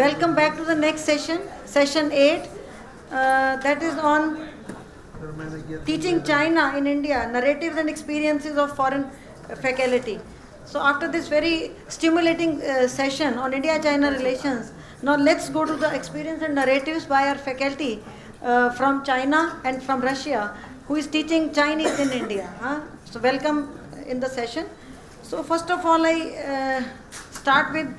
Welcome back to the next session, session 8, that is on teaching China in India, narratives and experiences of foreign faculty. So after this very stimulating session on India-China relations, now let's go to the experience and narratives by our faculty from China and from Russia, who is teaching Chinese in India. So welcome in the session. So first of all, I start with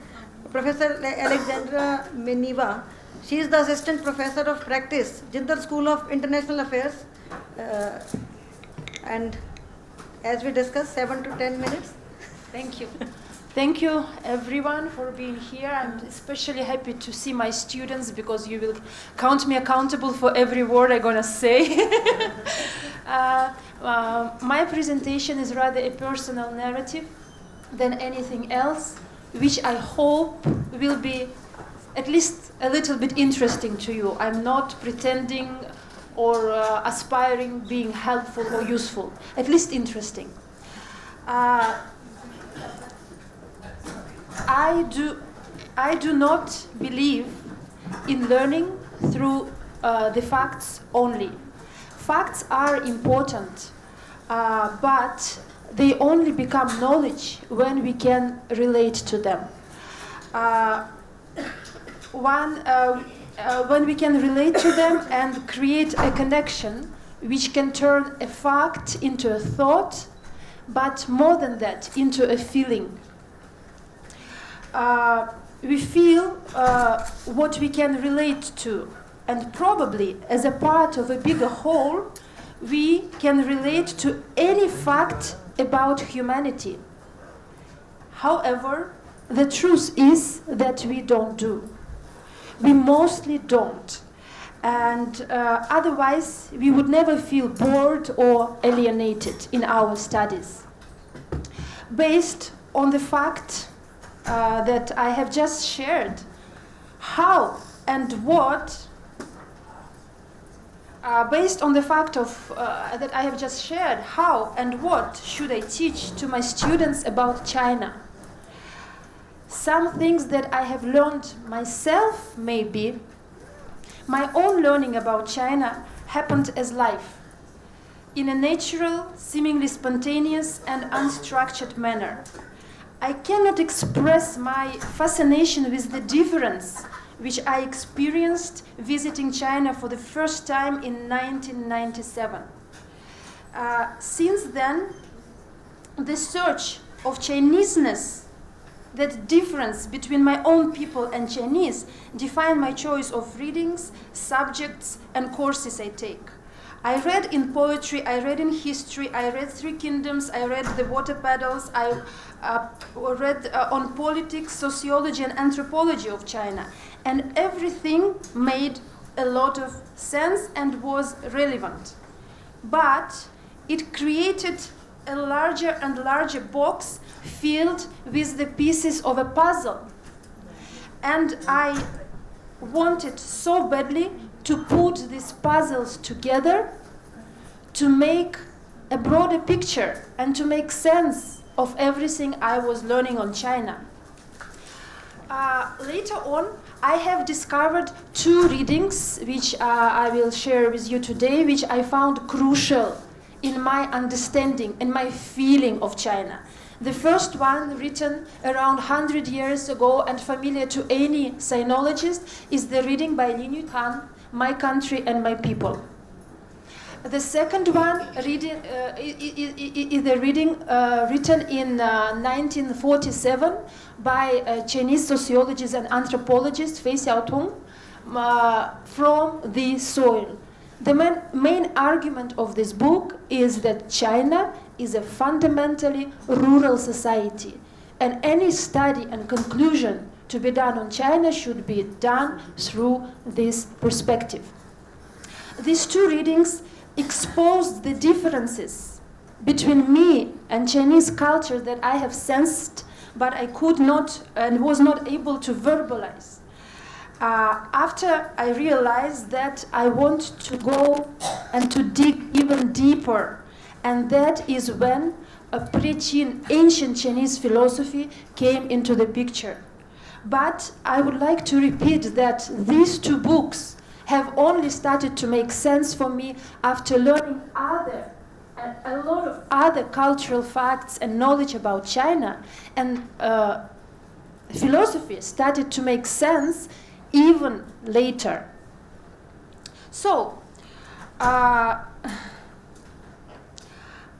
Professor Alexandra Miniva. She is the Assistant Professor of Practice, Jindal School of International Affairs. And as we discussed, 7 to 10 minutes. Thank you. Thank you, everyone, for being here. I'm especially happy to see my students because you will count me accountable for every word I'm going to say. My presentation is rather a personal narrative than anything else, which I hope will be at least a little bit interesting to you. I'm not pretending or aspiring being helpful or useful, at least interesting. I do not believe in learning through the facts only. Facts are important, but they only become knowledge when we can relate to them. When we can relate to them and create a connection which can turn a fact into a thought, but more than that, into a feeling. We feel what we can relate to, and probably as a part of a bigger whole, we can relate to any fact about humanity. However, the truth is that we don't do. We mostly don't. And otherwise, we would never feel bored or alienated in our studies. Based on the fact that I have just shared, how and what based on the fact of that I have just shared, how and what should I teach to my students about China? Some things that I have learned myself, maybe. My own learning about China happened as life, in a natural, seemingly spontaneous and unstructured manner. I cannot express my fascination with the difference which I experienced visiting China for the first time in 1997. Since then, the search of Chineseness, that difference between my own people and Chinese, define my choice of readings, subjects, and courses I take. I read in poetry, I read in history, I read Three Kingdoms, I read The Water Paddles, I read on politics, sociology, and anthropology of China. And everything made a lot of sense and was relevant. But it created a larger and larger box filled with the pieces of a puzzle. And I wanted so badly to put these puzzles together to make a broader picture and to make sense of everything I was learning on China. Later on, I have discovered two readings which I will share with you today, which I found crucial in my understanding and my feeling of China. The first one, written around 100 years ago and familiar to any sinologist, is the reading by Lin Yuhan, My Country and My People. The second one is the reading written in 1947 by Chinese sociologist and anthropologist Fei Xiaotong, From the Soil. The main argument of this book is that China is a fundamentally rural society, and any study and conclusion to be done on China should be done through this perspective. These two readings exposed the differences between me and Chinese culture that I have sensed, but I could not and was not able to verbalize. After I realized that I want to go and to dig even deeper, and that is when a pre-Qin ancient Chinese philosophy came into the picture. But I would like to repeat that these two books have only started to make sense for me after learning a lot of other cultural facts and knowledge about China. And philosophy started to make sense even later. So, I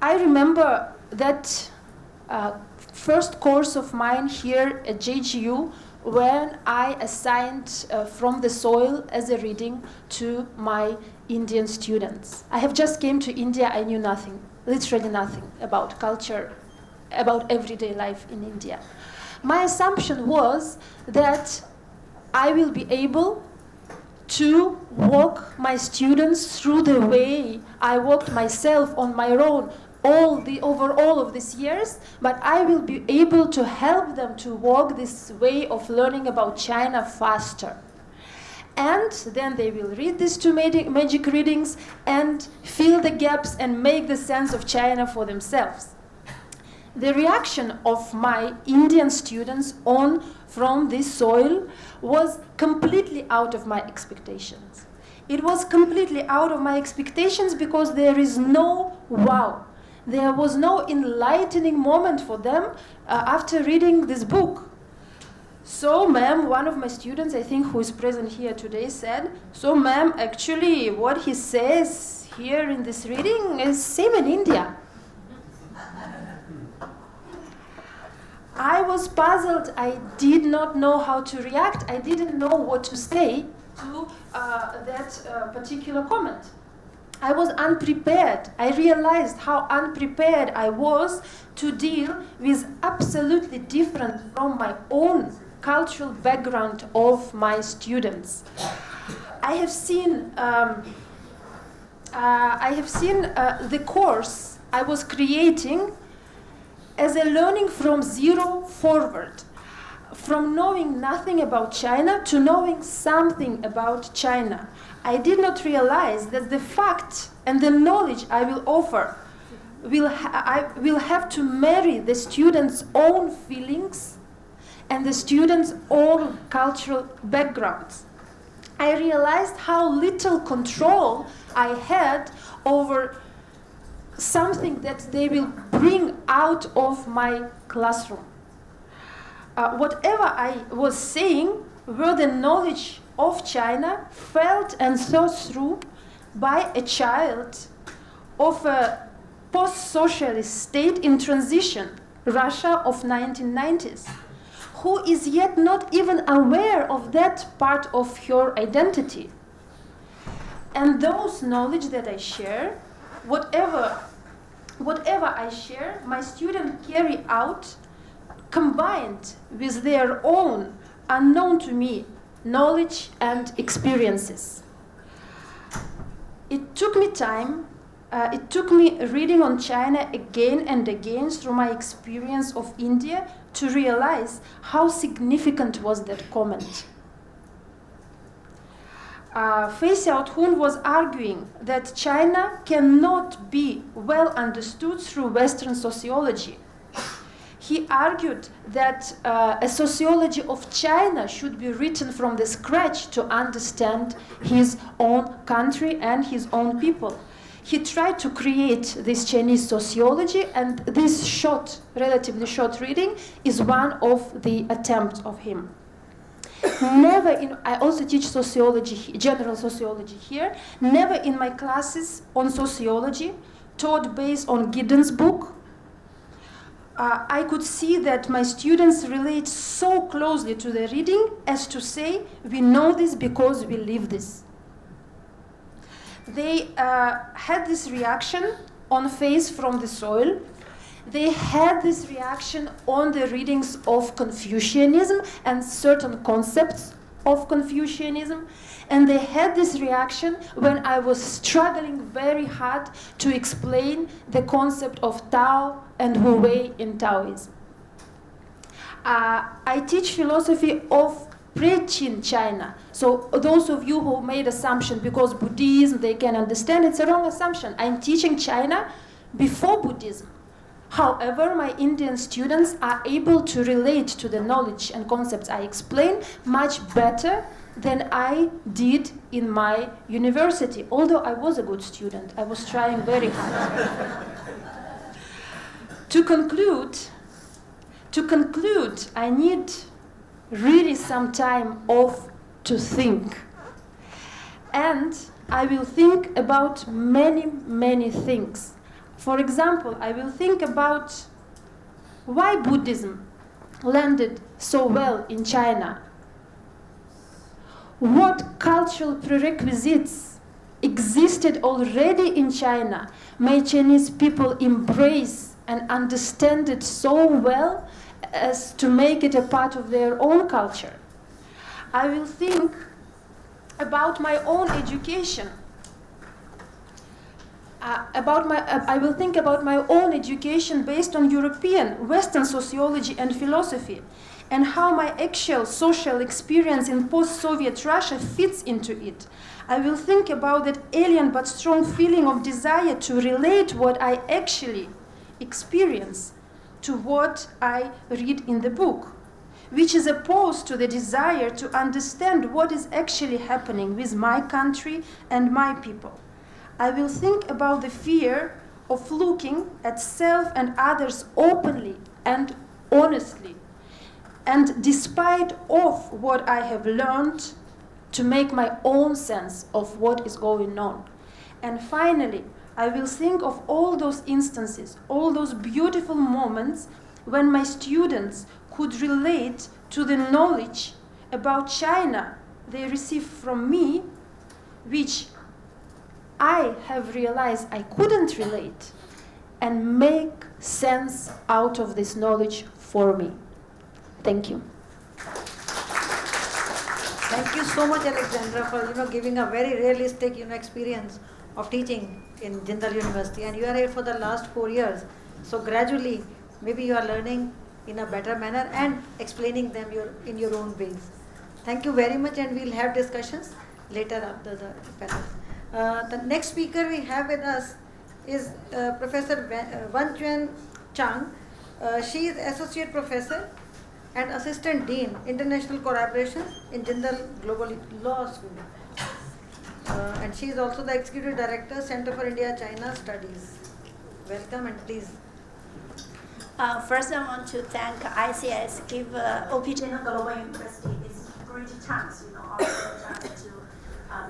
remember that first course of mine here at JGU when I assigned From the Soil as a reading to my Indian students. I have just came to India, I knew nothing, literally nothing about culture, about everyday life in India. My assumption was that I will be able to walk my students through the way I walked myself on my own over all of these years, but I will be able to help them to walk this way of learning about China faster. And then they will read these two magic readings and fill the gaps and make the sense of China for themselves. The reaction of my Indian students on From This Soil was completely out of my expectations. It was completely out of my expectations because there is no wow. There was no enlightening moment for them after reading this book. So, ma'am, one of my students, I think, who is present here today, said, "So, ma'am, actually, what he says here in this reading is same in India." I was puzzled. I did not know how to react. I didn't know what to say to that particular comment. I was unprepared. I realized how unprepared I was to deal with absolutely different from my own cultural background of my students. I have seen the course I was creating as a learning from zero forward, from knowing nothing about China to knowing something about China. I did not realize that the fact and the knowledge I will offer I will have to marry the students' own feelings and the students' own cultural backgrounds. I realized how little control I had over something that they will bring out of my classroom. Whatever I was saying were the knowledge of China felt and thought through by a child of a post-socialist state in transition, Russia of 1990s, who is yet not even aware of that part of her identity. And those knowledge that I share, whatever I share, my students carry out combined with their own, unknown to me, knowledge and experiences. It took me time. It took me reading on China again and again through my experience of India to realize how significant was that comment. Fei Xiaotun was arguing that China cannot be well understood through Western sociology. He argued that a sociology of China should be written from the scratch to understand his own country and his own people. He tried to create this Chinese sociology, and this relatively short reading is one of the attempts of him. I also teach sociology, general sociology here. Never in my classes on sociology, taught based on Giddens' book, I could see that my students relate so closely to the reading as to say, we know this because we live this. They had this reaction on Face from the Soil. They had this reaction on the readings of Confucianism and certain concepts of Confucianism. And they had this reaction when I was struggling very hard to explain the concept of Tao and Wu Wei in Taoism. I teach philosophy of pre-Qin China. So those of you who made assumption because Buddhism they can understand, it's a wrong assumption. I'm teaching China before Buddhism. However, my Indian students are able to relate to the knowledge and concepts I explain much better than I did in my university. Although I was a good student, I was trying very hard. To conclude, I need really some time off to think. And I will think about many, many things. For example, I will think about why Buddhism landed so well in China. What cultural prerequisites existed already in China made Chinese people embrace and understand it so well as to make it a part of their own culture. I will think about my own education. I will think about my own education based on European, Western sociology and philosophy, and how my actual social experience in post-Soviet Russia fits into it. I will think about that alien but strong feeling of desire to relate what I actually experience to what I read in the book, which is opposed to the desire to understand what is actually happening with my country and my people. I will think about the fear of looking at self and others openly and honestly, and despite of what I have learned, to make my own sense of what is going on. And finally, I will think of all those instances, all those beautiful moments when my students could relate to the knowledge about China they received from me, which I have realized I couldn't relate, and make sense out of this knowledge for me. Thank you. Thank you so much, Alexandra, for giving a very realistic experience of teaching in Jindal University. And you are here for the last 4 years. So gradually, maybe you are learning in a better manner and explaining them in your own ways. Thank you very much, and we'll have discussions later after the panel. The next speaker we have with us is Professor Wan Chuan Chang. She is Associate Professor and Assistant Dean, International Collaboration in Jindal Global Law School. And she is also the Executive Director, Center for India-China Studies. Welcome, and please. First, I want to thank ICS give OPJ Global University this great chance, also to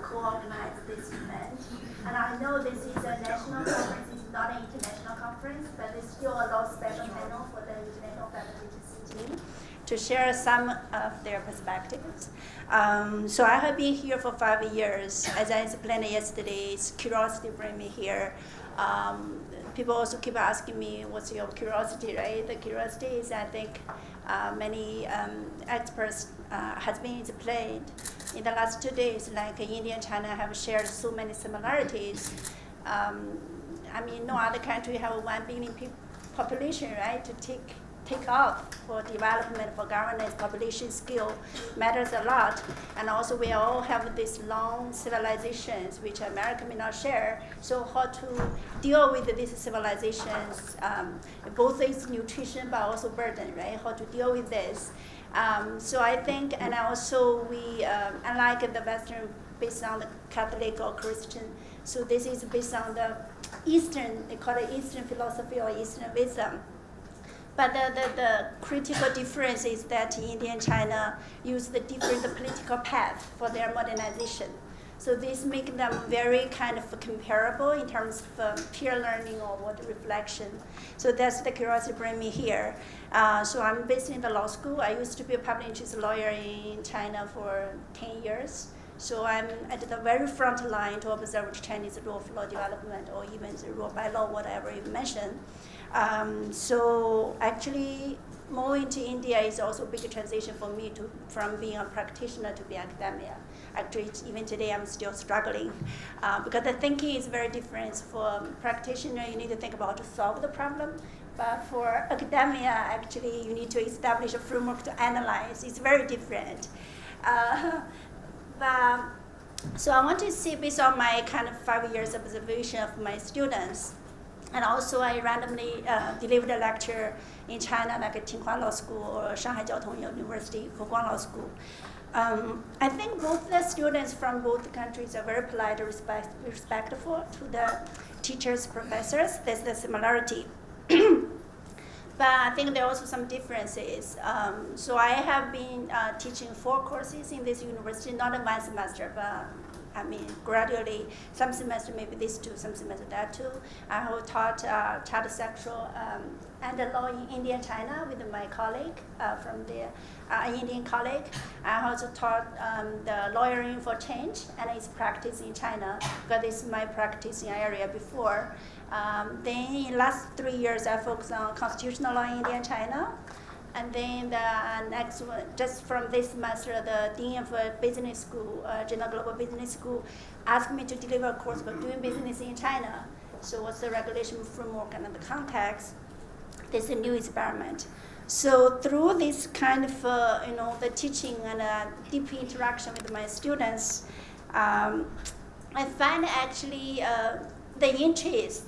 co-organize this event. And I know this is a national conference, it's not an international conference, but there's still a lot of special panel for the international faculty team to share some of their perspectives. So I have been here for 5 years. As I explained yesterday, curiosity bring me here. People also keep asking me, what's your curiosity, right? The curiosity is, I think, many experts has been explained in the last 2 days, like India and China have shared so many similarities. I mean, no other country have 1 billion population, right, to take off for development, for governance. Population skill matters a lot. And also we all have these long civilizations which America may not share. So how to deal with these civilizations, both its nutrition but also burden, right? How to deal with this. So I think, and also we, unlike the Western, based on the Catholic or Christian, so this is based on the Eastern, they call it Eastern philosophy or Eastern wisdom. But the critical difference is that India and China use the different political path for their modernization. So this makes them very kind of comparable in terms of peer learning or what reflection. So that's the curiosity bring me here. So I'm based in the law school. I used to be a public interest lawyer in China for 10 years. So I'm at the very front line to observe Chinese rule of law development or even the rule by law, whatever you mentioned. So actually, moving to India is also a big transition for me from being a practitioner to be academia. Actually, even today, I'm still struggling because the thinking is very different. For practitioner, you need to think about how to solve the problem. But for academia, actually, you need to establish a framework to analyze. It's very different. So I want to see, based on my kind of 5 years observation of my students, And also I randomly delivered a lecture in China, like at Tsinghua Law School or Shanghai Jiao Tong University, Guoguang Law School. I think both the students from both countries are very polite and respectful to the teachers, professors. There's the similarity. But I think there are also some differences. So I have been teaching 4 courses in this university, not in 1 semester, but I mean, gradually, some semester maybe this 2, some semester that 2. I have taught child sexual and the law in India and China with my colleague from the Indian colleague. I also taught the lawyering for change and its practice in China, because this is my practicing area before. Then in the last 3 years, I focused on constitutional law in India and China. And then the next one, just from this semester, the Dean of Business School, Jindal Global Business School, asked me to deliver a course about doing business in China. So what's the regulation framework and the context? This is a new experiment. So through this kind of, the teaching and deep interaction with my students, I find actually the interest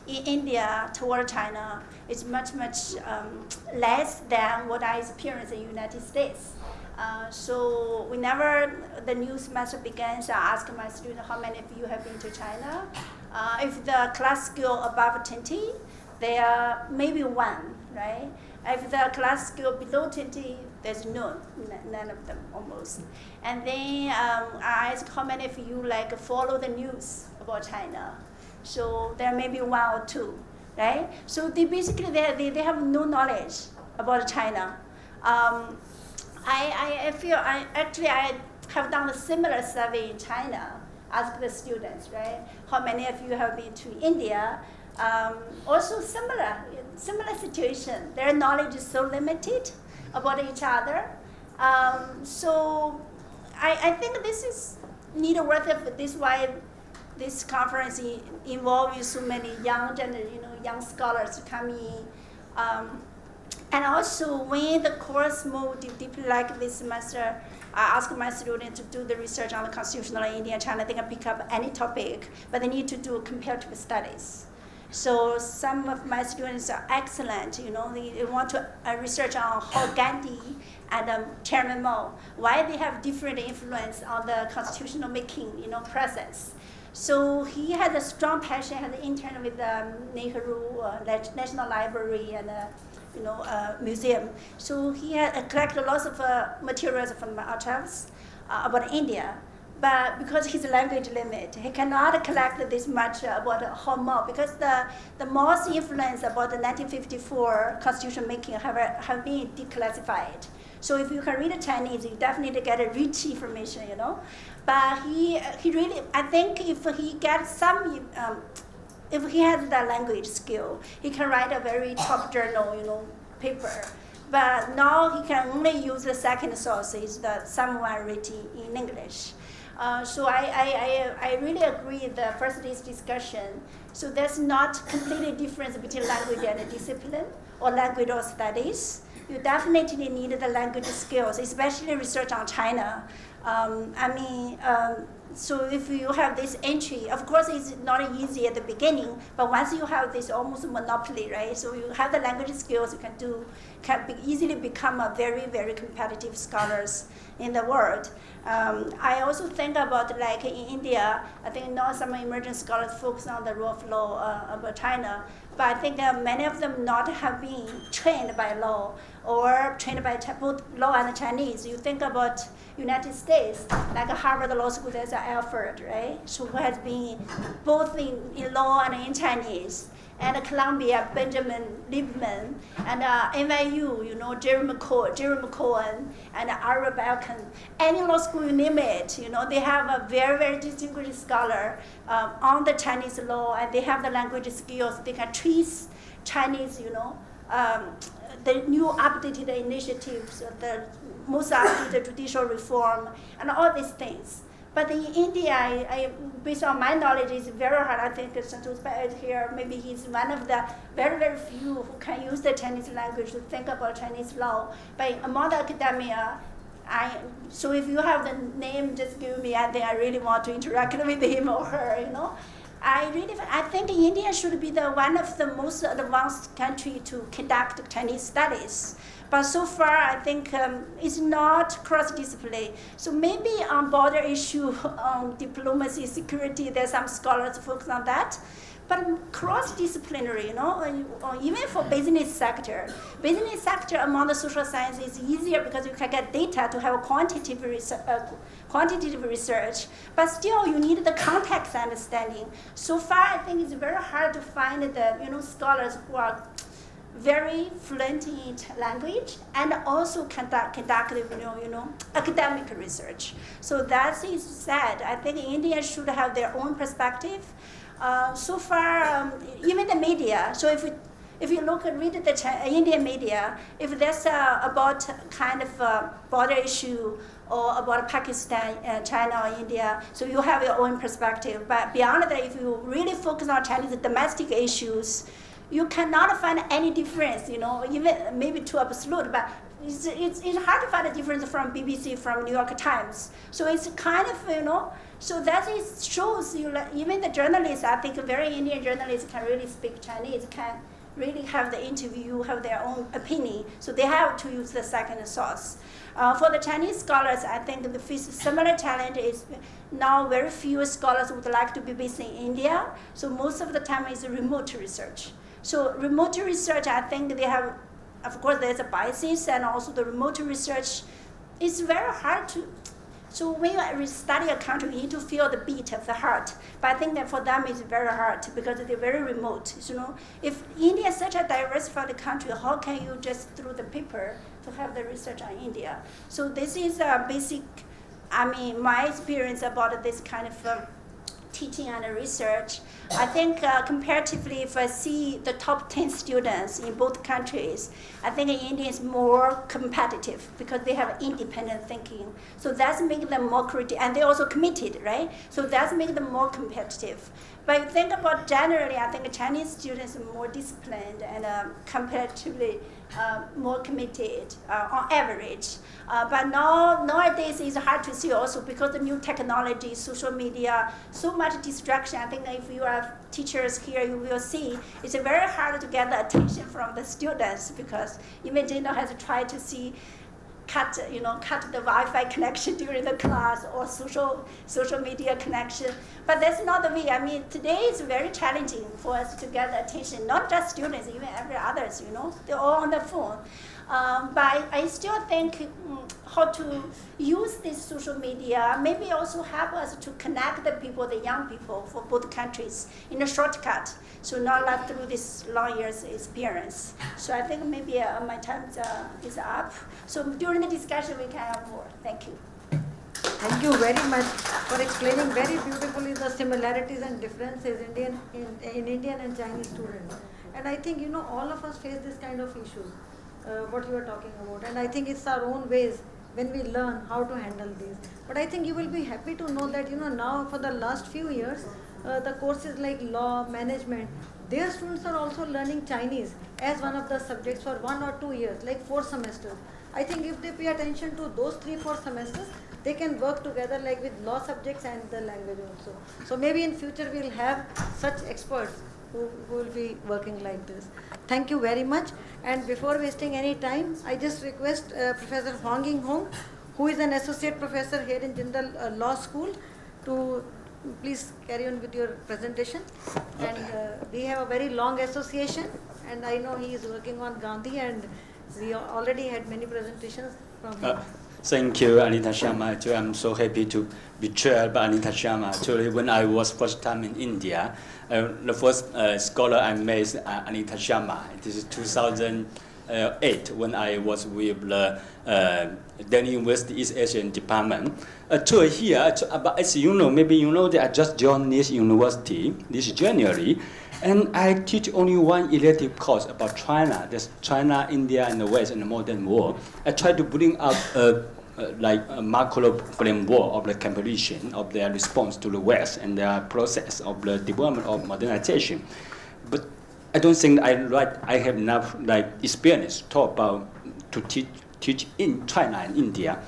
in India toward China is much less than what I experienced in the United States. So whenever the new semester begins, I ask my students, how many of you have been to China? If the class skill above 20, there are maybe 1, right? If the class skill below 20, there's none of them almost. And then I ask how many of you follow the news about China? So there may be 1 or 2, right? So they basically they have no knowledge about China. I feel I have done a similar survey in China, ask the students, right? How many of you have been to India? Also similar situation. Their knowledge is so limited about each other. So I think this is need worth of this why this conference involves so many young scholars coming. And also when the course moved deeply like this semester, I asked my students to do the research on the constitutional in India and China. They can pick up any topic, but they need to do comparative studies. So some of my students are excellent, they want to research on how Gandhi and Chairman Mao, why they have different influence on the constitutional making, process. So he has a strong passion, has an intern with the Nehru National Library and museum. So he has collected lots of materials from archives about India. But because his language limit, he cannot collect this much about how Mao, because the Mao's influence about the 1954 constitution making have been declassified. So if you can read Chinese, you definitely get a rich information, But he really, I think if he gets some, if he has the language skill, he can write a very top journal, paper. But now he can only use the second source, is someone written in English. So I really agree with the first day's discussion. So there's not completely difference between language and discipline or language or studies. You definitely need the language skills, especially research on China. So if you have this entry, of course it's not easy at the beginning, but once you have this almost monopoly, right? So you have the language skills, you can easily become a very, very competitive scholars in the world. I also think about in India, I think now some emerging scholars focus on the rule of law about China, but I think many of them not have been trained by law or trained by both law and Chinese. You think about United States, like Harvard Law School, there's Alfred, right? So who has been both in law and in Chinese. And Columbia, Benjamin Liebman, and NYU, Jerry McCohen, and Ira Balkan. Any law school, you name it, they have a very, very distinguished scholar on the Chinese law, and they have the language skills. They can trace Chinese, the new updated initiatives, the most updated judicial reform, and all these things. But in India, based on my knowledge, it's very hard. I think Santosh Bhatt here, maybe he's one of the very, very few who can use the Chinese language to think about Chinese law. But among the academia, so if you have the name, just give me, and then I really want to interact with him or her, I think India should be one of the most advanced country to conduct Chinese studies. But so far, I think it's not cross-discipline. So maybe on border issue, on diplomacy, security, there's some scholars focus on that. But cross-disciplinary, or even for business sector among the social sciences is easier because you can get data to have quantitative research. But still, you need the context understanding. So far, I think it's very hard to find the scholars who are very fluent in language and also conduct academic research. So that is sad. I think India should have their own perspective. So far, even the media. So if you read the Indian media, if there's about kind of a border issue or about Pakistan, China, or India, so you have your own perspective. But beyond that, if you really focus on Chinese domestic issues, you cannot find any difference, even maybe too absolute, but it's hard to find a difference from BBC, from New York Times. So it's kind of, so that shows you, even the journalists, I think very Indian journalists can really speak Chinese, can really have the interview, have their own opinion. So they have to use the second source. For the Chinese scholars, I think the similar challenge is now very few scholars would like to be based in India. So most of the time is remote research. So remote research, I think they have, of course, there's a biases, and also the remote research is very hard to. So when you study a country, you need to feel the beat of the heart. But I think that for them it's very hard because they're very remote. If India is such a diversified country, how can you just through the paper to have the research on India? So this is a basic, my experience about this kind of teaching and research. I think comparatively, if I see the top 10 students in both countries, I think India is more competitive because they have independent thinking. So that's making them more critical, and they're also committed, right? So that's making them more competitive. But you think about generally, I think Chinese students are more disciplined and comparatively more committed on average. But nowadays it's hard to see also because the new technology, social media, so much distraction. I think if you have teachers here, you will see it's very hard to get the attention from the students because even Jindal has tried to cut the Wi-Fi connection during the class or social media connection. But that's not the way. Today is very challenging for us to get the attention, not just students, even every others, they're all on the phone. But I still think how to use this social media maybe also help us to connect the people, the young people for both countries in a shortcut. So not through this long years experience. So I think maybe my time is up. So during the discussion we can have more. Thank you. Thank you very much for explaining very beautifully the similarities and differences in Indian and Chinese students. And I think, all of us face this kind of issues, what you are talking about. And I think it's our own ways when we learn how to handle these. But I think you will be happy to know that, now for the last few years, the courses like law, management, their students are also learning Chinese as one of the subjects for 1 or 2 years, like 4 semesters. I think if they pay attention to those 3-4 semesters, they can work together like with law subjects and the language also. So maybe in future we'll have such experts who will be working like this. Thank you very much. And before wasting any time, I just request Professor Huang Ying Hong, who is an associate professor here in Jindal Law School, to please carry on with your presentation. And we have a very long association, and I know he is working on Gandhi, and we already had many presentations from him. Thank you, Anita Sharma. Actually, I'm so happy to be chaired by Anita Sharma. Actually, when I was first time in India, the first scholar I met is Anita Sharma. This is 2008 when I was with the Delhi University East Asian Department. Actually here, but as you know, maybe you know that I just joined this university this January, and I teach only one elective course about China. That's China, India, and the West and the modern world. I try to bring up like a macro framework of the comparison of their response to the West and their process of the development of modernization. But I don't think I have enough experience to talk about to teach in China and India.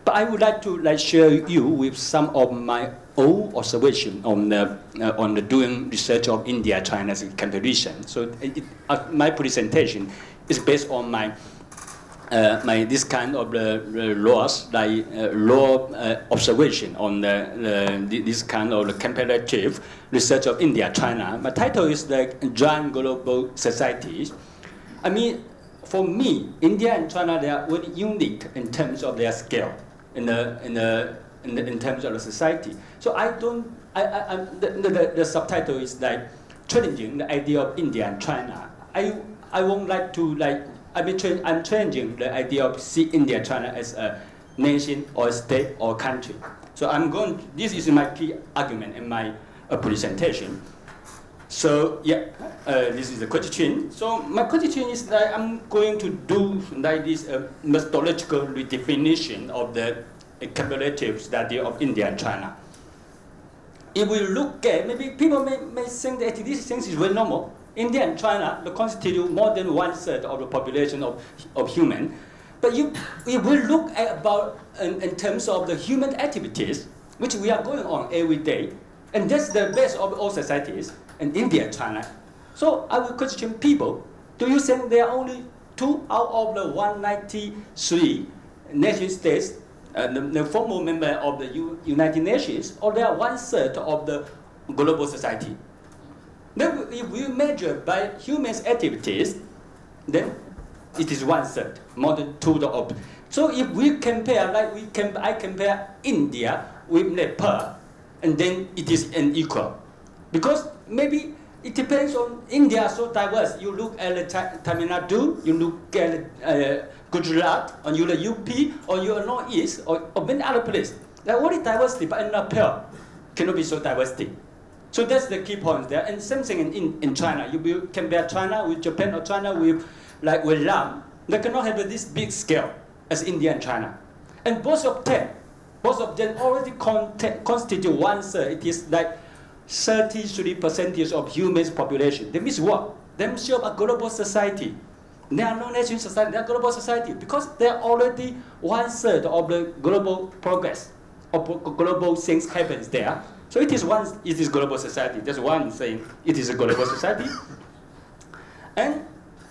But I would like to share you with some of my own observation on the doing research of India-China's comparison. So my presentation is based on my this kind of laws, law observation on this kind of comparative research of India-China. My title is the Giant Global Societies. I mean, for me, India and China, they are very unique in terms of their scale, in terms of the society. So the subtitle is like challenging the idea of India and China. I won't like to I'm changing the idea of see India, China as a nation or a state or country. So this is my key argument in my presentation. So this is the question. So my question is that I'm going to do this methodological redefinition of the comparative study of India and China. If we look at, maybe people may think that these things is very normal. India and China constitute more than 1/3 of the population of human. But if we look at about in terms of the human activities, which we are going on every day, and that's the best of all societies, in India and China. So I will question people, do you think there are only 2 out of the 193 nation states, the former member of the United Nations, or they are 1/3 of the global society? Then if we measure by humans' activities, then it is 1/3, more than 2 of. So if we compare, I compare India with Nepal, and then it is unequal. Because maybe it depends on India, so diverse. You look at Tamil Nadu, you look at Gujarat, or you look at UP, or you are Northeast, or many other places. There are only diversity, but in Nepal cannot be so diversity. So that's the key point there. And same thing in China. You will compare China with Japan or China with Vietnam. They cannot have this big scale as India and China. And both of them already constitute 1/3. It is like 33% of human population. That means what? They show a global society. They are not nation society, they are global society because they are already 1/3 of the global progress, of global things happens there. So it is global society. That's one thing. It is a global society. And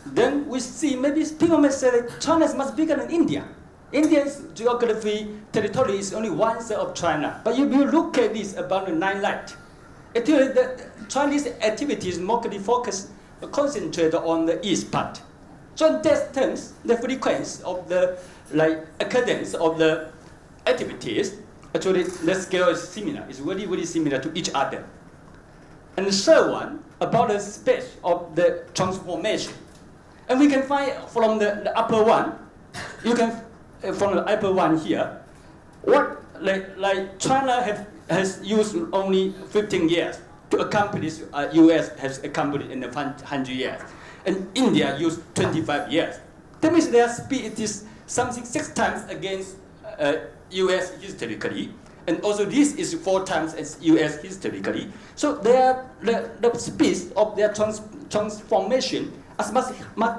then we see maybe people may say that China is much bigger than India. India's geography, territory is only 1/3 of China. But if you look at this about the 9 light, actually the Chinese activities mostly concentrated on the east part. So in that terms, the frequency of the occurrence of the activities, actually the scale is similar. It's very, very similar to each other. And the third one, about the space of the transformation. And we can find from the upper one, from the upper one here, what China has used only 15 years to accomplish, US has accomplished in 100 years. And India used 25 years. That means their speed is something 6 times against US historically. And also this is 4 times as US historically. So the speed of their transformation is much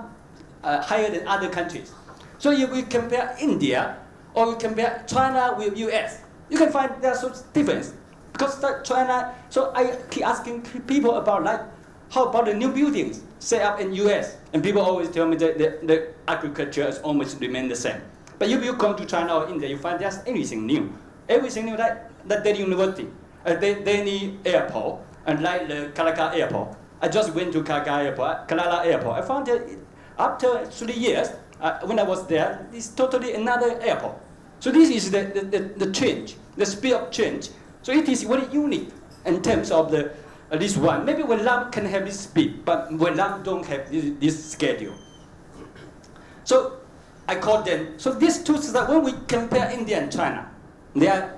higher than other countries. So if we compare India or we compare China with US, you can find there's some difference. Because China, so I keep asking people about how about the new buildings set up in US? And people always tell me that the agriculture has almost remained the same. But if you come to China or India, you find there's anything new. Everything new, like Delhi University, Delhi Airport, and like the Calcutta Airport. I just went to Calcutta Airport. I found that after 3 years, when I was there, it's totally another airport. So this is the change, the speed of change. So it is very unique in terms of this one. Maybe Vietnam can have this speed, but Vietnam don't have this schedule. So I call them, so these two, when we compare India and China,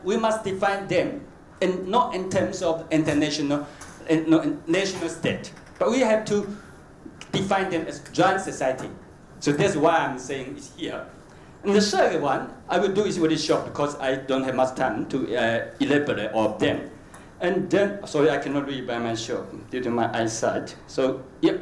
we must define them not in terms of international, national state, but we have to define them as joint society. So that's why I'm saying it's here. And the third one, I will do is very short because I don't have much time to elaborate all of them. And then, sorry, I cannot read by myself due to my eyesight. So, yeah,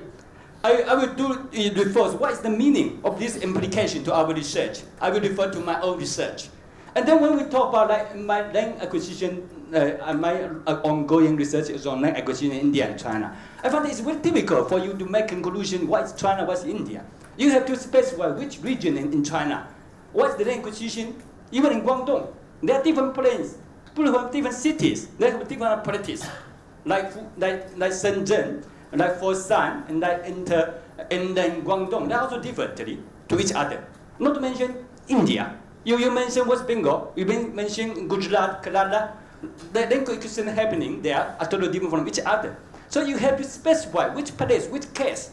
I will do it first. What is the meaning of this implication to our research? I will refer to my own research. And then when we talk about like my land acquisition, my ongoing research is on land acquisition in India and China, I found it's very difficult for you to make conclusion what's China, what's India. You have to specify which region in China, what's the land acquisition. Even in Guangdong, there are different planes, people have different cities, they have different politics, like Shenzhen, like Foshan, and like in Guangdong, they're also different to each other. Not to mention India. You mentioned West Bengal, you mentioned Gujarat, Kerala, the land acquisition happening there are totally different from each other. So you have to specify which place, which case.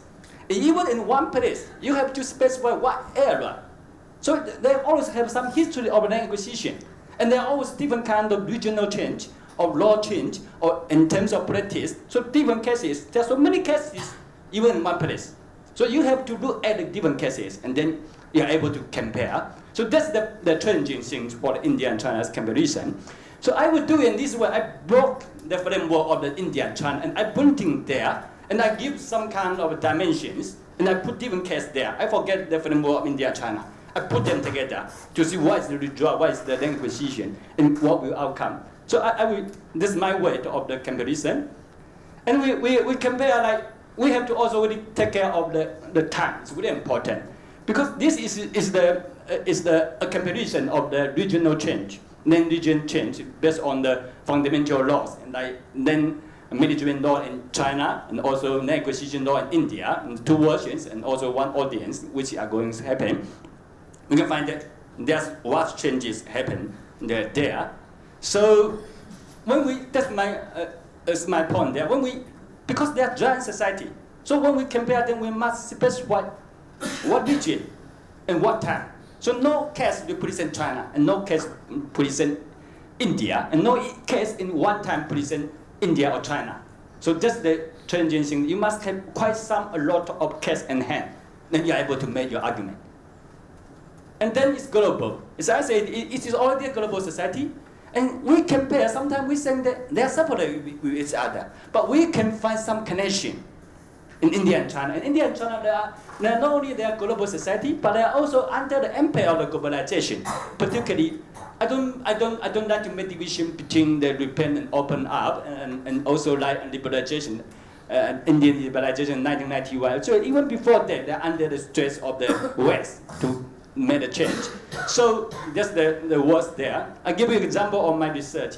Even in one place, you have to specify what area. So they always have some history of land acquisition. And there are always different kind of regional change, of law change, or in terms of practice. So different cases, there are so many cases, even in one place. So you have to look at the different cases, and then you are able to compare. So that's the challenging thing for India and China's comparison. So I would do in this way, I broke the framework of the India and China, and I put it there, and I give some kind of dimensions, and I put different cases there. I forget the framework of India and China. I put them together to see what is the result, what is the land acquisition, and what will outcome. So I will, this is my way of the comparison. And we compare, like, we have to also really take care of the time. It's really important. Because this is a comparison of the regional change, land region change based on the fundamental laws, and like then management law in China, and also land acquisition law in India, and two versions, and also one audience, which are going to happen. We can find that there's what changes happen there. So when we, that's my point there. Because they are giant society, so when we compare them, we must specify what region and what time. So no case represent China, and no case represent India, and no case in one time present India or China. So just the challenging thing, you must have a lot of case in hand, then you're able to make your argument. And then it's global. As I said, it is already a global society, and we compare, sometimes we think that they are separate with each other, but we can find some connection in India and China. In India and China, they are not only they are global society, but they are also under the empire of the globalization. Particularly, I don't like to make division between the repent and open up, and also like liberalization, Indian liberalization in 1991. So even before that, they are under the stress of the West to make a change. So just the words there. I'll give you an example of my research.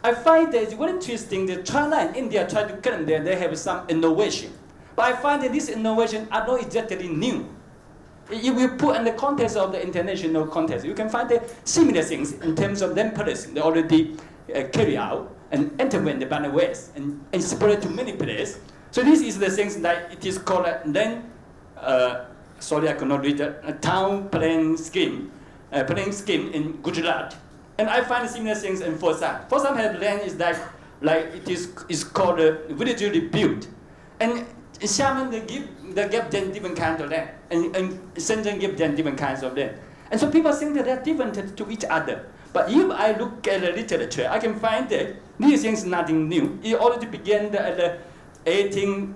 I find that it's very interesting that China and India try to claim that they have some innovation. But I find that these innovations are not exactly new. If you put in the context of the international context, you can find that similar things in terms of them policy. They already carry out and intervened by the West and spread to many places. So this is the things that it is called sorry, I cannot read it, a town plan scheme in Gujarat. And I find similar things in Foshan. Foshan has land is like it is called village built. And Xiamen, they give them different kinds of land. And Shenzhen give them different kinds of land. And so people think that they're different to each other. But if I look at the literature, I can find that these things are nothing new. It already began at the 18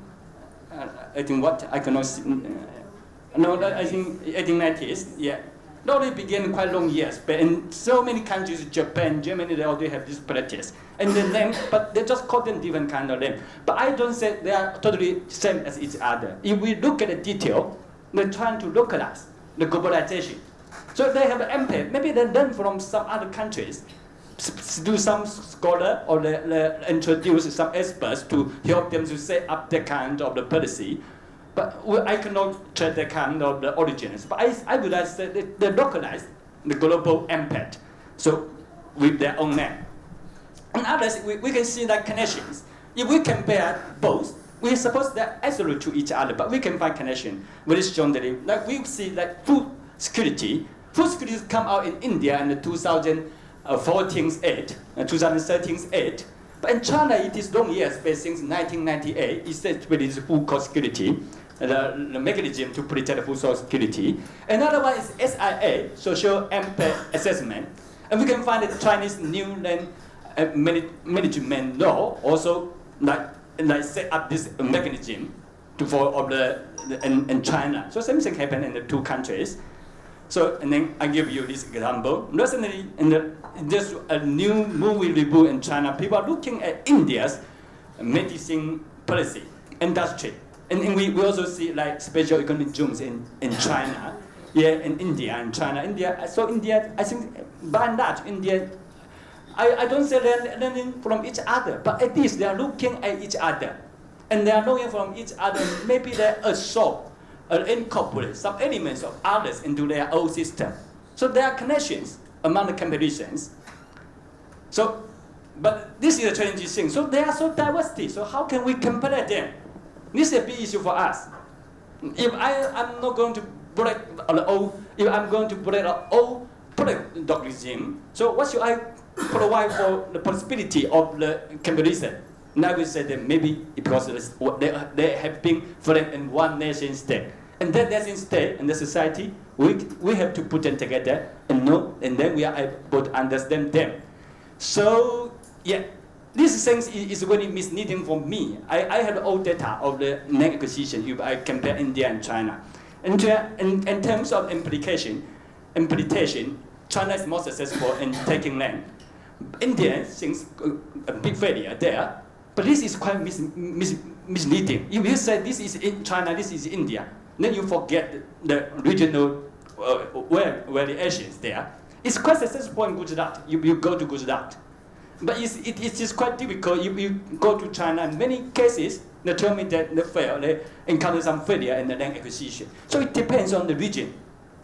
what? I cannot see. No, I think 1890s, yeah. It already began quite long years, but in so many countries, Japan, Germany, they already have this practice. And the name, but they just call them different kind of name. But I don't say they are totally same as each other. If we look at the detail, they're trying to localize the globalization. So they have an impact. Maybe they learn from some other countries, do some scholar, or they introduce some experts to help them to set up the kind of the policy. But I cannot trace the kind of the origins. But I would say that they localize the global impact, so with their own name. And others, we can see that connections. If we compare both, we suppose they're absolute to each other, but we can find connection very strongly. Like we see that food security come out in India in the 2014-8, 2013-8. But in China, it is long years, but since 1998, it says it is food security, the mechanism to protect food security. Another one is SIA, Social Impact Assessment. And we can find the Chinese new land management law also like set up this mechanism in China. So same thing happened in the two countries. So, and then I give you this example. Recently, there's a new movie reboot in China. People are looking at India's medicine policy, industry. And we also see like special economic zones in China, in India and China. So India, I think by and large, India, I don't say they're learning from each other, but at least they are looking at each other. And they are learning from each other. Maybe they absorb or incorporate some elements of others into their own system. So there are connections among the competitions. So, but this is a challenging thing. So they are so diversity. So how can we compare them? This is a big issue for us. If I'm not going to break if I'm going to break an old product dog regime, so what should I provide for the possibility of the comparison? Now we say that maybe because they have been framed in one nation state. And that nation state and the society, we have to put them together and know, and then we are able to understand them. So, yeah, this thing is very misleading for me. I have all data of the land acquisition if I compare India and China. And in terms of implementation, China is more successful in taking land. India seems a big failure there. But this is quite misleading. If you say this is in China, this is India, then you forget the regional variations there. It's quite successful in Gujarat. You go to Gujarat. But it is quite difficult if you go to China. In many cases, they tell me that they encounter some failure in the land acquisition. So it depends on the region,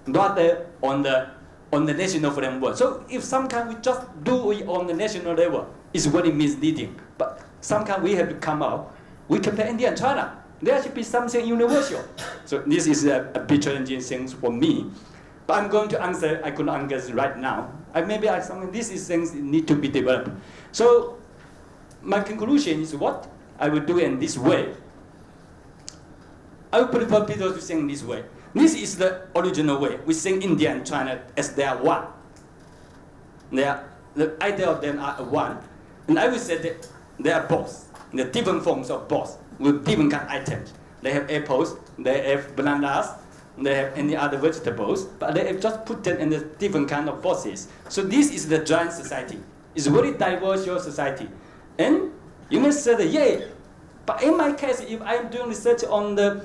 rather on the national framework. So if sometimes we just do it on the national level, it's very misleading. But sometimes we have to come out. We compare India and China. There should be something universal. So this is a bit challenging thing for me. But I'm going to answer. I couldn't answer right now. This is things that need to be developed. So my conclusion is what I will do in this way. I would prefer people to think this way. This is the original way. We think India and China as they are one. The idea of them are one. And I would say that they are both. The different forms of both with different kind of items. They have apples, they have bananas, they have any other vegetables, but they have just put them in the different kind of boxes. So this is the giant society. It's a very diverse society. And you may say that, yeah, but in my case, if I'm doing research on the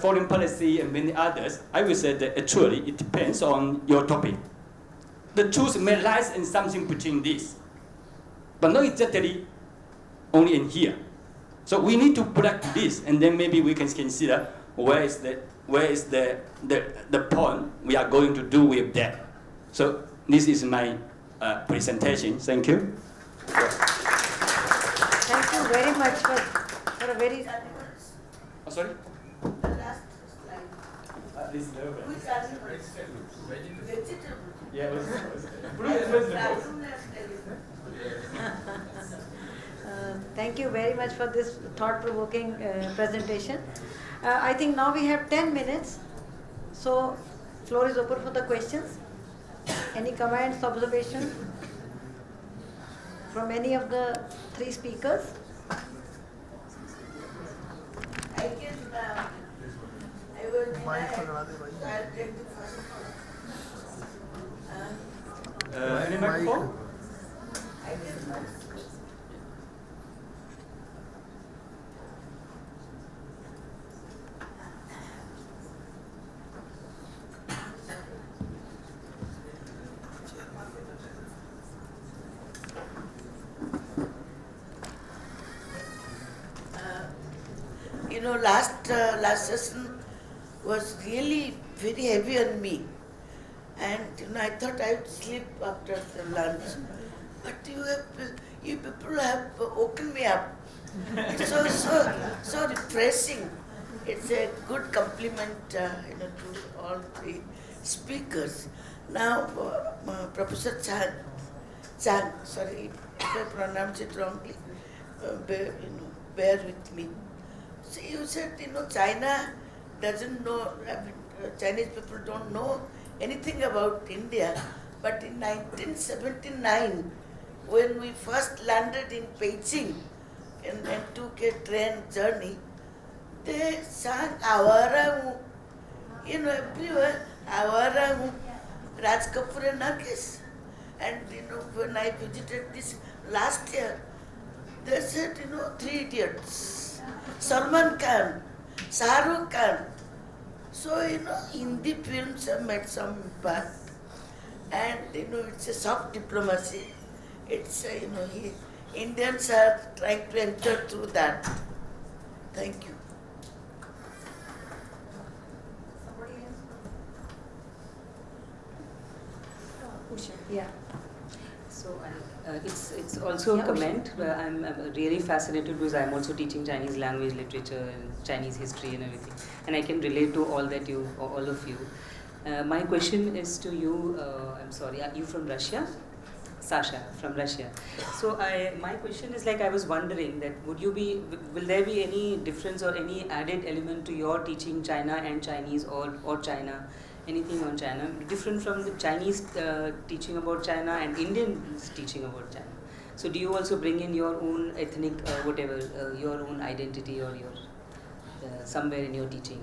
foreign policy and many others, I will say that actually it depends on your topic. The truth may lie in something between this, but not exactly only in here. So we need to break this, and then maybe we can consider where is the point we are going to do with that. So this is my presentation. Thank you. Thank you very much for a very... Oh, sorry? The last slide. This level. Which animals? Vegetable. Yeah, Thank you very much for this thought-provoking presentation. I think now we have 10 minutes. So, floor is open for the questions. Any comments, observations from any of the three speakers? I can, I'll take the first one. any microphone? I can. Last session was really very heavy on me, and I thought I would sleep after the lunch. But you people have woken me up. It's so refreshing. It's a good compliment, to all three speakers. Now, Professor Chang, sorry if I pronounce it wrongly, bear with me. So you said, China doesn't know, Chinese people don't know anything about India. But in 1979, when we first landed in Beijing and took a train journey, they sang Avara, everywhere. Our Raj Kapoor and Nargis. And when I visited this last year, they said, 3 Idiots, Salman Khan, Shah Rukh Khan. So, Hindi films have made some impact. And, it's a soft diplomacy. It's, Indians are trying to enter through that. Thank you. Yeah. So it's also a comment. I'm really fascinated because I'm also teaching Chinese language, literature, and Chinese history and everything, and I can relate to all of you. My question is to you. I'm sorry. Are you from Russia? Sasha from Russia. So my question is I was wondering that will there be any difference or any added element to your teaching China and Chinese or China? Anything on China different from the Chinese teaching about China and Indians teaching about China? So do you also bring in your own ethnic your own identity or your somewhere in your teaching?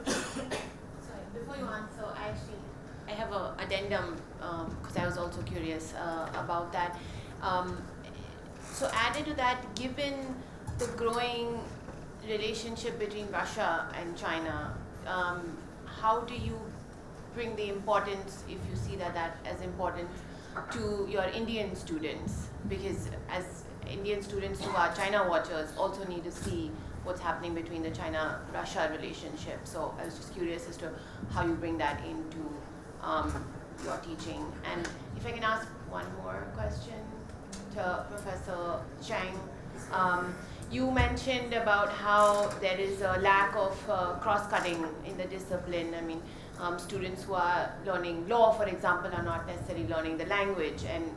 Sorry, before you answer, I have a addendum because I was also curious about that. So added to that, given the growing relationship between Russia and China, how do you bring the importance, if you see that as important, to your Indian students? Because as Indian students who are China watchers also need to see what's happening between the China-Russia relationship. So I was just curious as to how you bring that into your teaching. And if I can ask one more question to Professor Chang. You mentioned about how there is a lack of cross-cutting in the discipline. I mean, students who are learning law, for example, are not necessarily learning the language, and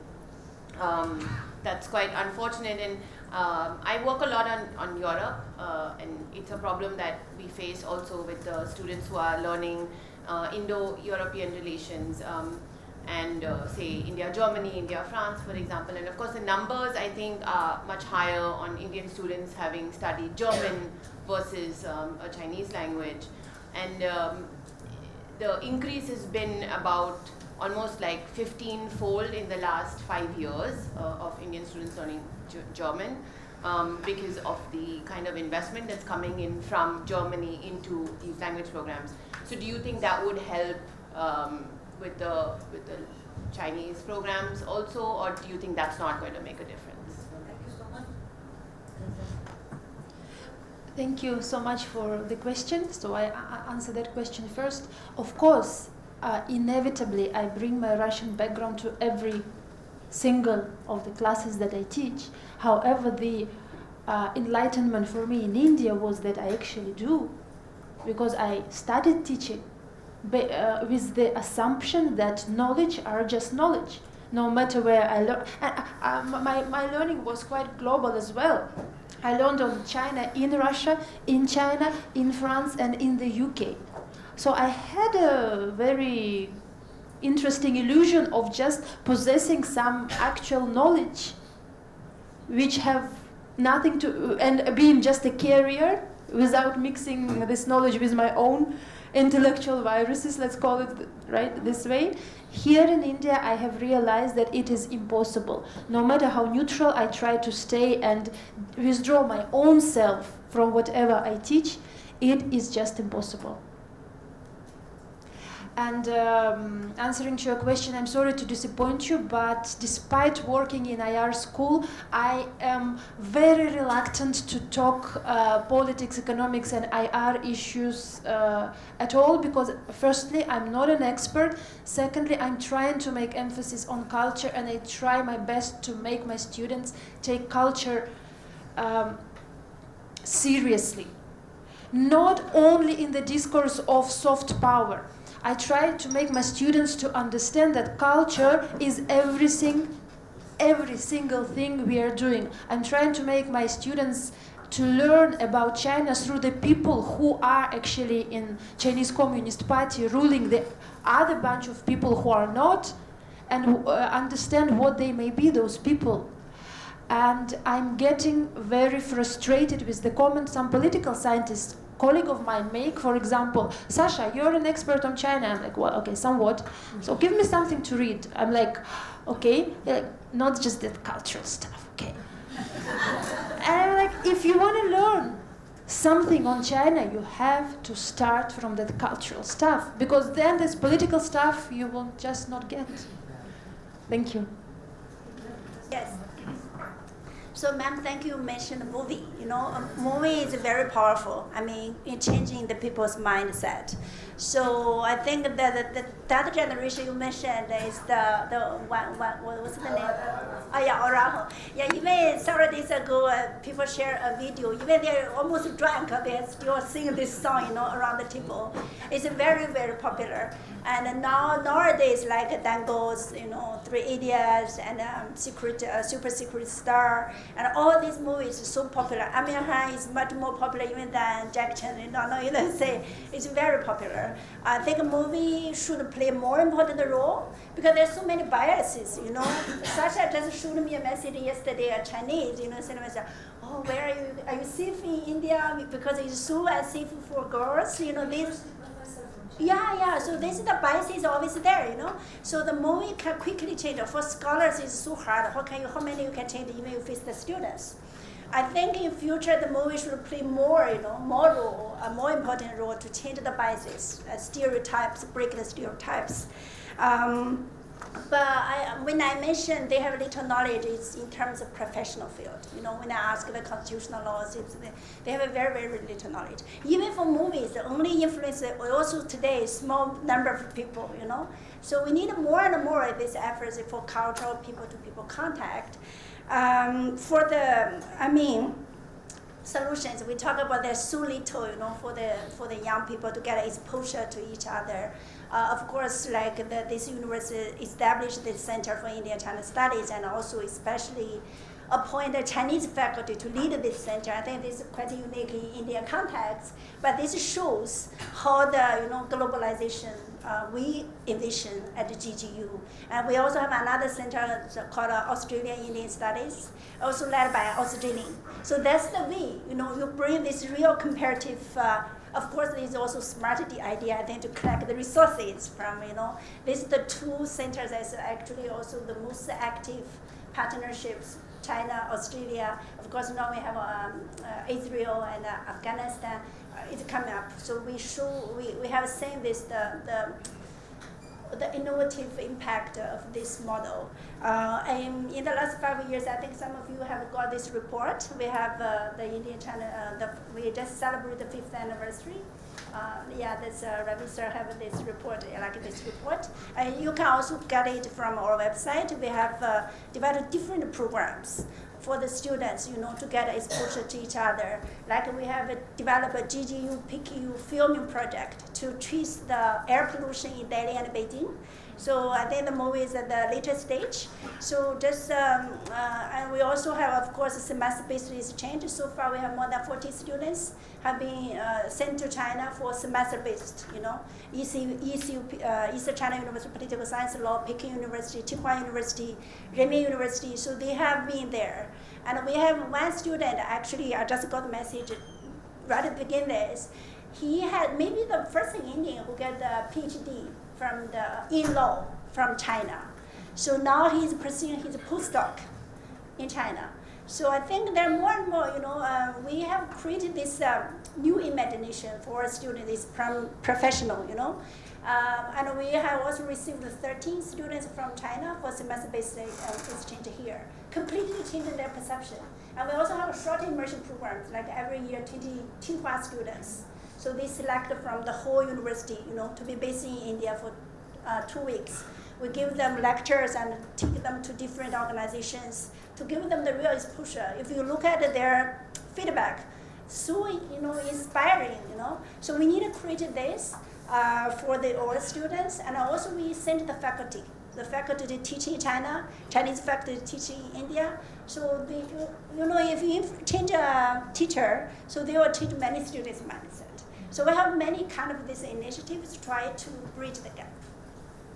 that's quite unfortunate. And I work a lot on Europe, and it's a problem that we face also with the students who are learning Indo-European relations. And say India-Germany, India-France, for example. And of course the numbers, I think, are much higher on Indian students having studied German versus a Chinese language. And the increase has been about almost 15-fold in the last 5 years of Indian students learning German because of the kind of investment that's coming in from Germany into these language programs. So do you think that would help with the Chinese programs also, or do you think that's not going to make a difference? Thank you so much. Thank you so much for the question. So I answer that question first. Of course, inevitably, I bring my Russian background to every single of the classes that I teach. However, the enlightenment for me in India was that I actually do, because I started teaching with the assumption that knowledge are just knowledge, no matter where I learn. My learning was quite global as well. I learned on China in Russia, in China, in France, and in the UK. So I had a very interesting illusion of just possessing some actual knowledge, which have nothing to, and being just a carrier without mixing this knowledge with my own intellectual viruses, let's call it right this way. Here in India, I have realized that it is impossible. No matter how neutral I try to stay and withdraw my own self from whatever I teach, it is just impossible. And answering to your question, I'm sorry to disappoint you, but despite working in IR school, I am very reluctant to talk politics, economics, and IR issues at all, because firstly, I'm not an expert. Secondly, I'm trying to make emphasis on culture, and I try my best to make my students take culture seriously. Not only in the discourse of soft power. I try to make my students to understand that culture is everything, every single thing we are doing. I'm trying to make my students to learn about China through the people who are actually in Chinese Communist Party ruling the other bunch of people who are not, and understand what they may be, those people. And I'm getting very frustrated with the comments some political scientists colleague of mine make, for example, Sasha, you're an expert on China. I'm like, well, okay, somewhat. So give me something to read. I'm like, okay, like, not just that cultural stuff, okay. And I'm like, if you want to learn something on China, you have to start from that cultural stuff, because then this political stuff you will just not get. Thank you. Yes. So, ma'am, thank you mentioned the movie. You know, a movie is very powerful. I mean, in changing the people's mindset. So I think that generation you mentioned is the one what's the name? Oh yeah, Oraho. Yeah, even several days ago, people share a video. Even they're almost drunk, they're still singing this song, you know, around the table. It's very, very popular. And nowadays, like Dango's, you know, Three Idiots and Super Secret Star, and all these movies are so popular. Amir Khan is much more popular even than Jack Chan. You know, say it's very popular. I think a movie should play more important role because there's so many biases. You know, Sasha just showed me a message yesterday, a Chinese, you know, saying, "Oh, where are you? Are you safe in India? Because it's so unsafe for girls." You know, this. Yeah. So this is the bias is always there, you know. So the movie can quickly change. For scholars, it's so hard. How many you can change even you face the students? I think in future the movie should play more, you know, more role, a more important role to change the biases, stereotypes, break the stereotypes. But when I mentioned they have little knowledge, it's in terms of professional field. You know, when I ask the constitutional laws, they have a very, very little knowledge. Even for movies, the only influence also today is small number of people, you know. So we need more and more of these efforts for cultural people-to-people contact. For the, solutions, we talk about there's so little, you know, for the young people to get exposure to each other. Of course, like this university established this Center for India-China Studies, and also especially appoint a Chinese faculty to lead this center. I think this is quite unique in Indian context, but this shows how the, you know, globalization we envision at the GGU. And we also have another center called Australian Indian Studies, also led by Australian. So that's the way, you know, you bring this real comparative. Of course, there's also smart idea, I think, to collect the resources from, you know, these are the two centers that's actually also the most active partnerships. China, Australia, of course now we have Israel and Afghanistan. It's coming up. So we have seen this the innovative impact of this model. And in the last 5 years, I think some of you have got this report. We have the Indian China. We just celebrated the 5th anniversary. This Ravi sir have this report. I like this report. You can also get it from our website. We have developed different programs for the students, you know, to get exposure to each other. Like we have developed a GGU PQU filming project to trace the air pollution in Delhi and Beijing. So I think the movie is at the later stage. So just, and we also have, of course, semester-based exchange. So far we have more than 40 students have been sent to China for semester-based, you know, Eastern China University Political Science Law, Peking University, Tsinghua University, Renmin University. So they have been there. And we have one student, actually, I just got a message right at the beginning. He had maybe the first Indian who got the PhD from in law from China. So now he's pursuing his postdoc in China. So I think there are more and more, you know, we have created this new imagination for our students, this professional, you know. And we have also received 13 students from China for semester-based exchange here, completely changing their perception. And we also have a short immersion programs, like every year 20 Tsinghua students. So they select from the whole university, you know, to be based in India for 2 weeks. We give them lectures and take them to different organizations to give them the real exposure. If you look at their feedback, so, you know, inspiring, you know. So we need to create this for all students, and also we send the faculty teaching in China, Chinese faculty teaching in India. So they, you know, if you change a teacher, so they will change many students' mindset. So we have many kind of these initiatives to try to bridge the gap.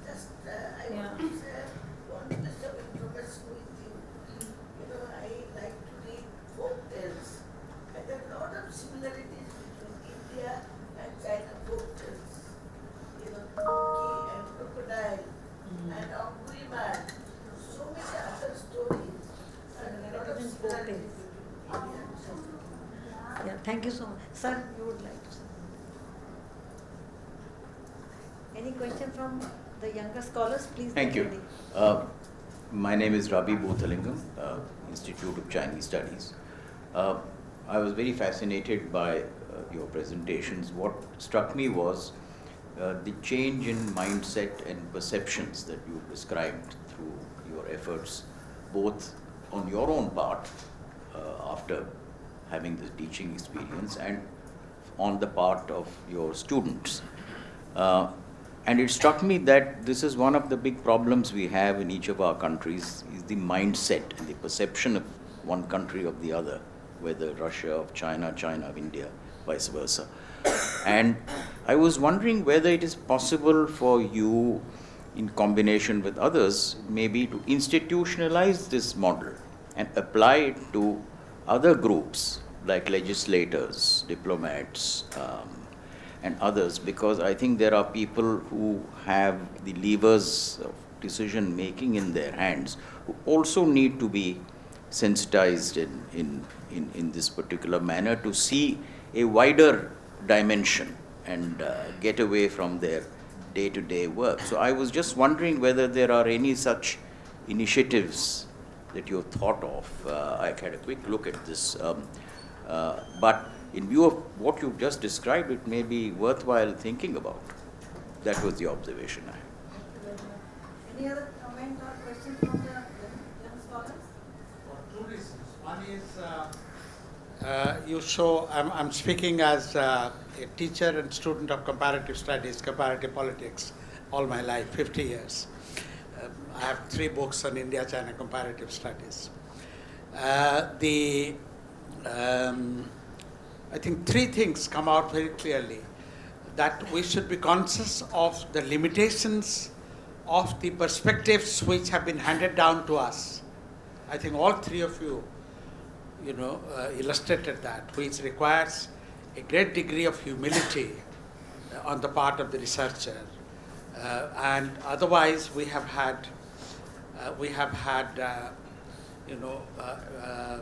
Just, I want to share one piece of information with you. You know, I like to read folk tales. And there are a lot of similarities between India Saturdays. Yeah, thank you so much. Sir, you would like to say? Any question from the younger scholars? Please. Thank get you. ready. My name is Ravi Bothalingam, Institute of Chinese Studies. I was very fascinated by your presentations. What struck me was the change in mindset and perceptions that you described through your efforts, both on your own part after having the teaching experience and on the part of your students. And it struck me that this is one of the big problems we have in each of our countries, is the mindset and the perception of one country of the other, whether Russia of China, China of India, vice versa. And I was wondering whether it is possible for you, in combination with others, maybe to institutionalize this model and apply it to other groups like legislators, diplomats, and others, because I think there are people who have the levers of decision making in their hands who also need to be sensitized in this particular manner to see a wider dimension and get away from their day-to-day work. So I was just wondering whether there are any such initiatives that you've thought of. I had a quick look at this, but in view of what you've just described, it may be worthwhile thinking about. That was the observation I had. Any other comment or question from the young scholars? For two reasons. One is you show, I'm speaking as a teacher and student of comparative studies, comparative politics, all my life, 50 years. I have 3 books on India-China comparative studies. I think 3 things come out very clearly. That we should be conscious of the limitations of the perspectives which have been handed down to us. I think all 3 of you, illustrated that, which requires a great degree of humility on the part of the researcher. And otherwise, we have had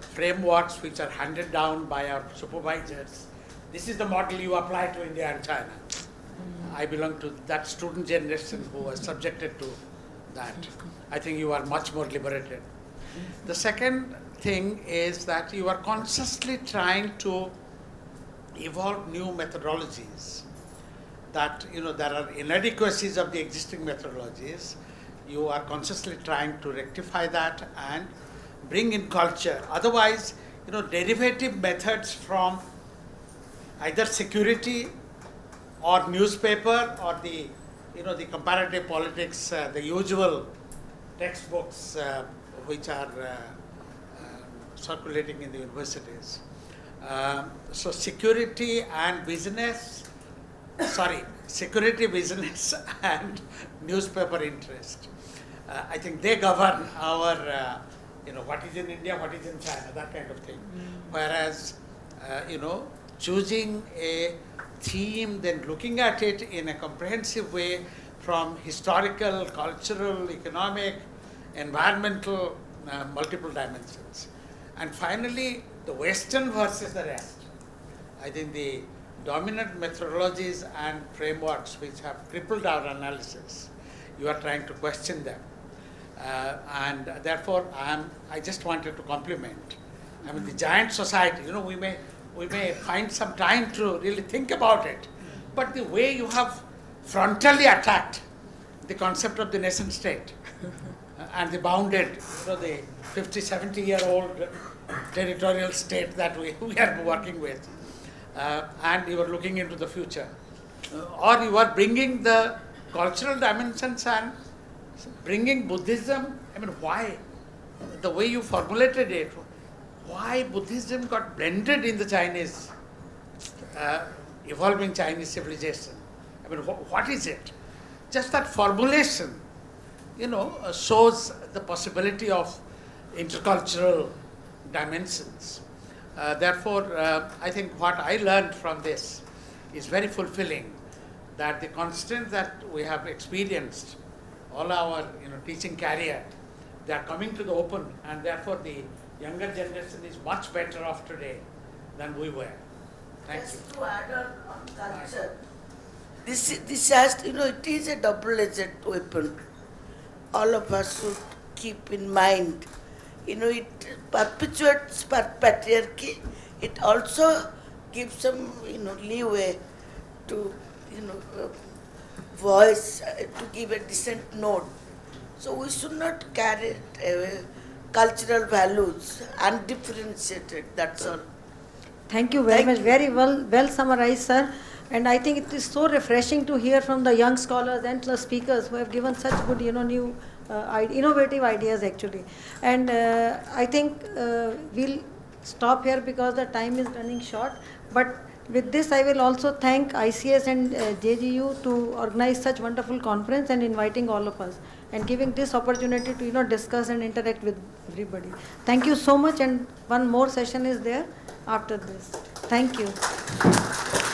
frameworks which are handed down by our supervisors. This is the model you apply to India and China. I belong to that student generation who was subjected to that. I think you are much more liberated. The second thing is that you are consciously trying to evolve new methodologies. That there are inadequacies of the existing methodologies. You are consciously trying to rectify that and bring in culture. Otherwise, derivative methods from either security or newspaper or the comparative politics, the usual textbooks which are circulating in the universities. So security, business, and newspaper interest. I think they govern our, what is in India, what is in China, that kind of thing. Whereas, choosing a theme, then looking at it in a comprehensive way from historical, cultural, economic, environmental, multiple dimensions. And finally, the Western versus the rest. I think the dominant methodologies and frameworks which have crippled our analysis, you are trying to question them. And therefore, I just wanted to compliment. I mean, the giant society, we may find some time to really think about it, but the way you have frontally attacked the concept of the nation state and the bounded, the 50, 70-year-old territorial state that we are working with, and you are looking into the future, or you are bringing the cultural dimensions and bringing Buddhism. I mean, why? The way you formulated it, why Buddhism got blended in the Chinese, evolving Chinese civilization. I mean, what is it? Just that formulation, shows the possibility of intercultural dimensions. Therefore, I think what I learned from this is very fulfilling, that the constant that we have experienced all our teaching career they are coming to the open, and therefore the younger generation is much better off today than we were. Thank you. Just to add on culture, this has, it is a double-edged weapon. All of us should keep in mind. It perpetuates patriarchy. It also gives some, leeway to, voice, to give a decent note. So we should not carry away cultural values undifferentiated. That's all. Thank you very Thank much. you. Very well summarized, sir. And I think it is so refreshing to hear from the young scholars and the speakers who have given such good, new, innovative ideas actually. And I think we'll stop here because the time is running short. But with this, I will also thank ICS and JGU to organize such wonderful conference and inviting all of us and giving this opportunity to discuss and interact with everybody. Thank you so much. And one more session is there after this. Thank you.